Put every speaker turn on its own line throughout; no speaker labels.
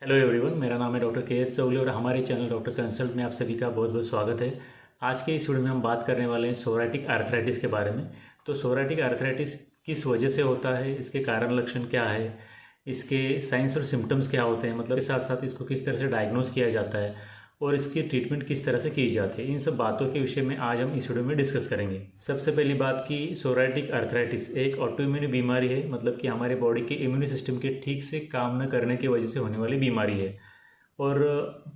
Hello everyone, मेरा नाम है डॉक्टर के एच चौले और हमारे चैनल डॉक्टर कंसल्ट में आप सभी का बहुत बहुत स्वागत है। आज के इस वीडियो में हम बात करने वाले हैं सोराइटिक आर्थराइटिस के बारे में। तो सोराइटिक आर्थराइटिस किस वजह से होता है, इसके कारण लक्षण क्या है, इसके साइंस और सिम्टम्स क्या होते हैं, मतलब के साथ साथ इसको किस तरह से डायग्नोज किया जाता है और इसकी ट्रीटमेंट किस तरह से की जाती है, इन सब बातों के विषय में आज हम इस वीडियो में डिस्कस करेंगे। सबसे पहली बात कि सोराइटिक आर्थराइटिस एक ऑटोइम्यून बीमारी है, मतलब कि हमारे बॉडी के इम्यून सिस्टम के ठीक से काम न करने की वजह से होने वाली बीमारी है। और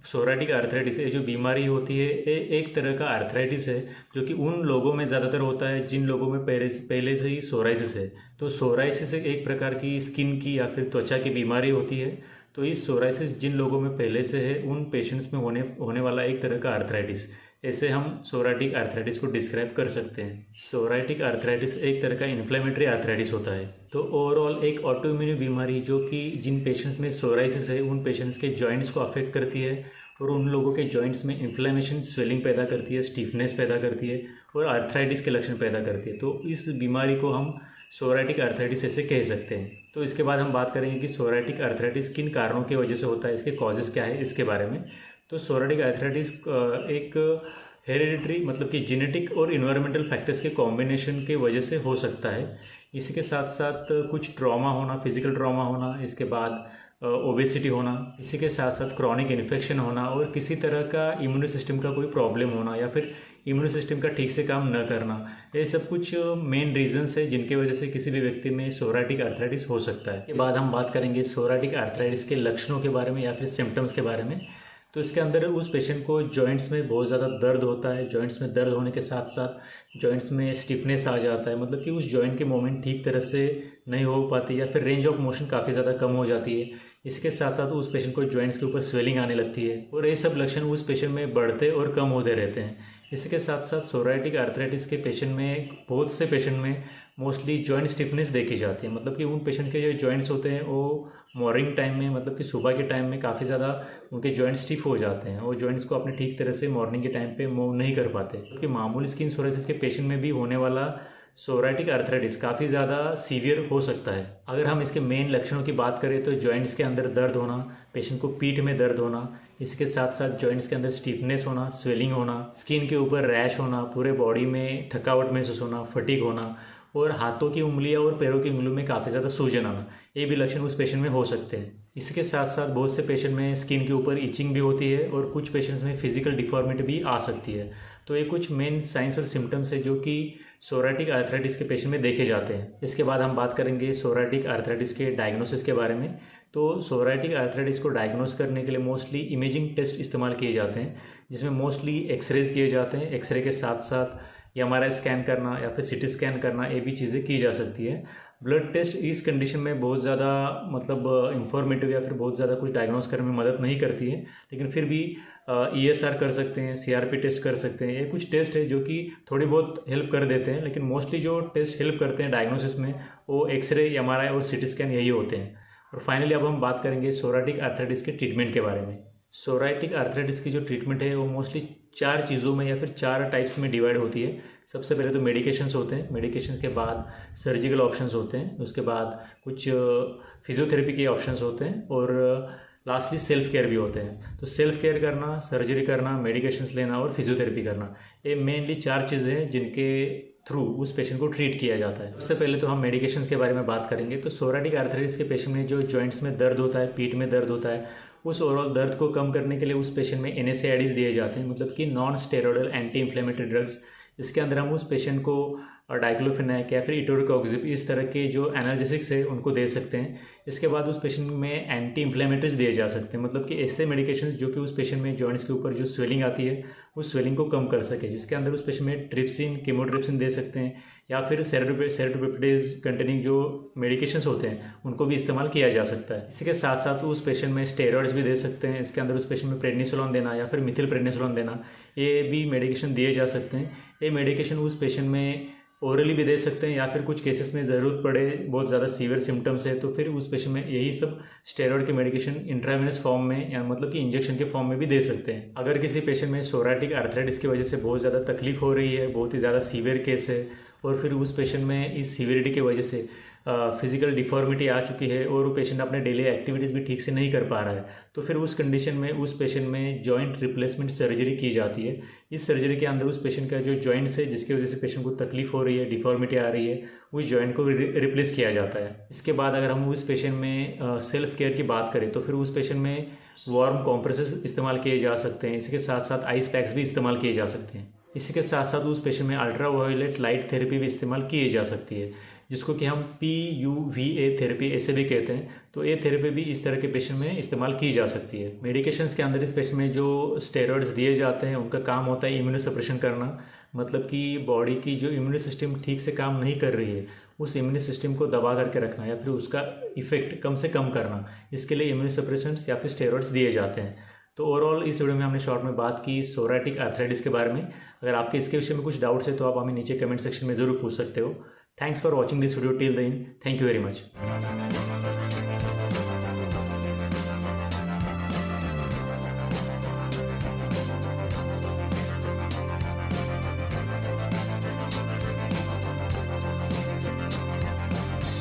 सोराइटिक आर्थराइटिस ये जो बीमारी होती है ये एक तरह का आर्थराइटिस है जो कि उन लोगों में ज़्यादातर होता है जिन लोगों में पहले से ही सोराइसिस है। तो सोराइसिस एक प्रकार की स्किन की या फिर त्वचा की बीमारी होती है। तो इस सोराइसिस जिन लोगों में पहले से है उन पेशेंट्स में होने वाला एक तरह का आर्थराइटिस, ऐसे हम सोराइटिक आर्थराइटिस को डिस्क्राइब कर सकते हैं। सोराइटिक आर्थराइटिस एक तरह का इन्फ्लेमेटरी आर्थराइटिस होता है। तो ओवरऑल एक ऑटोइम्यून बीमारी जो कि जिन पेशेंट्स में सोराइसिस है उन पेशेंट्स के जॉइंट्स को अफेक्ट करती है और उन लोगों के जॉइंट्स में इन्फ्लेमेशन, स्वेलिंग पैदा करती है, स्टिफनेस पैदा करती है और आर्थराइटिस के लक्षण पैदा करती है। तो इस बीमारी को हम सोराइटिक आर्थराइटिस ऐसे कह सकते हैं। तो इसके बाद हम बात करेंगे कि सोराइटिक आर्थराइटिस किन कारणों की वजह से होता है, इसके कॉजेज़ क्या है इसके बारे में। तो सोराइटिक आर्थराइटिस एक हेरिडिटरी, मतलब कि जेनेटिक और इन्वायरमेंटल फैक्टर्स के कॉम्बिनेशन के वजह से हो सकता है। इसी के साथ साथ कुछ ट्रॉमा होना, फिजिकल ट्रॉमा होना, इसके बाद ओबेसिटी होना, इसी के साथ साथ क्रॉनिक इन्फेक्शन होना और किसी तरह का इम्यून सिस्टम का कोई प्रॉब्लम होना या फिर इम्यून सिस्टम का ठीक से काम न करना, ये सब कुछ मेन रीजंस है जिनकी वजह से किसी भी व्यक्ति में सोराइटिक आर्थराइटिस हो सकता है। इसके बाद हम बात करेंगे सोराइटिक आर्थराइटिस के लक्षणों के बारे में या फिर सिम्टम्स के बारे में। तो इसके अंदर उस पेशेंट को जॉइंट्स में बहुत ज़्यादा दर्द होता है, जॉइंट्स में दर्द होने के साथ साथ जॉइंट्स में स्टिफनेस आ जाता है, मतलब कि उस जॉइंट की मूवमेंट ठीक तरह से नहीं हो पाती या फिर रेंज ऑफ मोशन काफ़ी ज़्यादा कम हो जाती है। इसके साथ साथ उस पेशेंट को जॉइंट्स के ऊपर स्वेलिंग आने लगती है और ये सब लक्षण उस पेशेंट में बढ़ते और कम होते रहते हैं। इसके साथ साथ सोराइटिक आर्थराइटिस के पेशेंट में, बहुत से पेशेंट में मोस्टली जॉइंट स्टिफनेस देखी जाती है, मतलब कि उन पेशेंट के जो जॉइंट्स होते हैं वो मॉर्निंग टाइम में, मतलब कि सुबह के टाइम में काफ़ी ज़्यादा उनके जॉइंट स्टिफ हो जाते हैं और जॉइंट्स को अपने ठीक तरह से मॉर्निंग के टाइम पे मूव नहीं कर पाते। क्योंकि मामूली स्किन सोराइसिस के पेशेंट में भी होने वाला सोराइटिक आर्थराइटिस काफ़ी ज़्यादा सीवियर हो सकता है। अगर हम इसके मेन लक्षणों की बात करें तो जॉइंट्स के अंदर दर्द होना, पेशेंट को पीठ में दर्द होना, इसके साथ साथ जॉइंट्स के अंदर स्टिफनेस होना, स्वेलिंग होना, स्किन के ऊपर रैश होना, पूरे बॉडी में थकावट महसूस होना, फटीग होना और हाथों की उंगलियां और पैरों की उंगलियों में काफ़ी ज़्यादा सूजन आना, ये भी लक्षण उस पेशेंट में हो सकते हैं। इसके साथ साथ बहुत से पेशेंट में स्किन के ऊपर इचिंग भी होती है और कुछ पेशेंट्स में फिजिकल डिफॉर्मिटी भी आ सकती है। तो ये कुछ मेन साइंस और सिम्टम्स है जो कि सोराइटिक आर्थराइटिस के पेशेंट में देखे जाते हैं। इसके बाद हम बात करेंगे सोराइटिक आर्थराइटिस के डायग्नोसिस के बारे में। तो सोराइटिक आर्थराइटिस को डायग्नोस करने के लिए मोस्टली इमेजिंग टेस्ट इस्तेमाल किए जाते हैं, जिसमें मोस्टली एक्सरेज किए जाते हैं। एक्सरे के साथ साथ एमआरआई स्कैन करना या फिर सीटी स्कैन करना, ये भी चीज़ें की जा सकती है। ब्लड टेस्ट इस कंडीशन में बहुत ज़्यादा मतलब इंफॉर्मेटिव या फिर बहुत ज़्यादा कुछ डायग्नोस करने में मदद नहीं करती है, लेकिन फिर भी ईएसआर कर सकते हैं, सीआरपी टेस्ट कर सकते हैं। ये कुछ टेस्ट है जो कि थोड़ी बहुत हेल्प कर देते हैं, लेकिन मोस्टली जो टेस्ट हेल्प करते हैं डायग्नोसिस में वो एक्सरे, एमआरआई और सीटी स्कैन यही होते हैं। और फाइनली अब हम बात करेंगे सोराइटिक आर्थराइटिस के ट्रीटमेंट के बारे में। सोराइटिक आर्थराइटिस की जो ट्रीटमेंट है वो मोस्टली 4 चीज़ों में या फिर 4 टाइप्स में डिवाइड होती है। सबसे पहले तो मेडिकेशंस होते हैं, मेडिकेशंस के बाद सर्जिकल ऑप्शंस होते हैं, उसके बाद कुछ फिजियोथेरेपी के ऑप्शंस होते हैं और लास्टली सेल्फ केयर भी होते हैं। तो सेल्फ केयर करना, सर्जरी करना, मेडिकेशंस लेना और फिजियोथेरेपी करना, ये मेनली 4 चीज़ें हैं जिनके थ्रू उस पेशेंट को ट्रीट किया जाता है। सबसे पहले तो हम मेडिकेशंस के बारे में बात करेंगे। तो सोराइटिक आर्थराइटिस के पेशेंट में जो जॉइंट्स में दर्द होता है, पीठ में दर्द होता है, उस ओवरऑल दर्द को कम करने के लिए उस पेशेंट में एनएसएआईडीज दिए जाते हैं, मतलब कि non steroidal anti inflammatory drugs. इसके अंदर हम उस पेशेंट को डाइक्लोफेनाक या फिर इटोरिकोक्सिब, इस तरह के जो एनाल्जेसिक्स है उनको दे सकते हैं। इसके बाद उस पेशेंट में एंटी इन्फ्लेमेटरीज दिए जा सकते हैं, मतलब कि ऐसे मेडिकेशंस जो कि उस पेशेंट में जॉइंट्स के ऊपर जो स्वेलिंग आती है उस स्वेलिंग को कम कर सके, जिसके अंदर उस पेशेंट में ट्रिप्सिन, कीमोट्रिप्सिन दे सकते हैं या फिर सेरोटोपेप्टिडेज कंटेनिंग जो मेडिकेशंस होते हैं उनको भी इस्तेमाल किया जा सकता है। इसी के साथ साथ उस पेशेंट में स्टेरॉइड्स भी दे सकते हैं। इसके अंदर उस पेशेंट में प्रेडनिसोलोन देना या फिर मिथिल प्रेडनिसोलोन देना, ये भी मेडिकेशन दिए जा सकते हैं। ये मेडिकेशन उस पेशेंट में ओरली भी दे सकते हैं या फिर कुछ केसेस में ज़रूरत पड़े, बहुत ज़्यादा सीवियर सिम्टम्स है तो फिर उस पेशेंट में यही सब स्टेरॉइड के मेडिकेशन इंट्रावेनस फॉर्म में या मतलब कि इंजेक्शन के फॉर्म में भी दे सकते हैं। अगर किसी पेशेंट में सोराइटिक आर्थराइटिस की वजह से बहुत ज़्यादा तकलीफ हो रही है, बहुत ही ज़्यादा सीवियर केस है और फिर उस पेशेंट में इस सीवियरिटी की वजह से फिजिकल डिफॉर्मिटी आ चुकी है और वो पेशेंट अपने डेली एक्टिविटीज़ भी ठीक से नहीं कर पा रहा है, तो फिर उस कंडीशन में उस पेशेंट में जॉइंट रिप्लेसमेंट सर्जरी की जाती है। इस सर्जरी के अंदर उस पेशेंट का जो जॉइंट्स है जिसकी वजह से पेशेंट को तकलीफ हो रही है, डिफॉर्मिटी आ रही है, उस जॉइंट को रिप्लेस किया जाता है। इसके बाद अगर हम उस पेशेंट में सेल्फ केयर की बात करें तो फिर उस पेशेंट में वार्म कॉम्प्रेसेस इस्तेमाल किए जा सकते हैं। इसके साथ साथ आइस पैक्स भी इस्तेमाल किए जा सकते हैं। इसी के साथ साथ उस पेशेंट में अल्ट्रा वायोलेट लाइट थेरेपी भी इस्तेमाल की जा सकती है, जिसको कि हम PUVA थेरेपी ऐसे भी कहते हैं। तो ये थेरेपी भी इस तरह के पेशेंट में इस्तेमाल की जा सकती है। मेडिकेशंस के अंदर इस पेशेंट में जो स्टेरॉइड्स दिए जाते हैं उनका काम होता है इम्यूनो सप्रेशन करना, मतलब कि बॉडी की जो इम्यूनो सिस्टम ठीक से काम नहीं कर रही है उस इम्यूनो सिस्टम को दबा करके रखना या फिर उसका इफेक्ट कम से कम करना, इसके लिए इम्यूनो सप्रेशंस या फिर स्टेरॉइड्स दिए जाते हैं। तो ओवरऑल इस वीडियो में हमने शॉर्ट में बात की सोराइटिक आर्थराइटिस के बारे में। अगर आपके इसके विषय में कुछ डाउट्स है तो आप हमें नीचे कमेंट सेक्शन में ज़रूर पूछ सकते हो। Thanks for watching this video till the end. Thank you very much.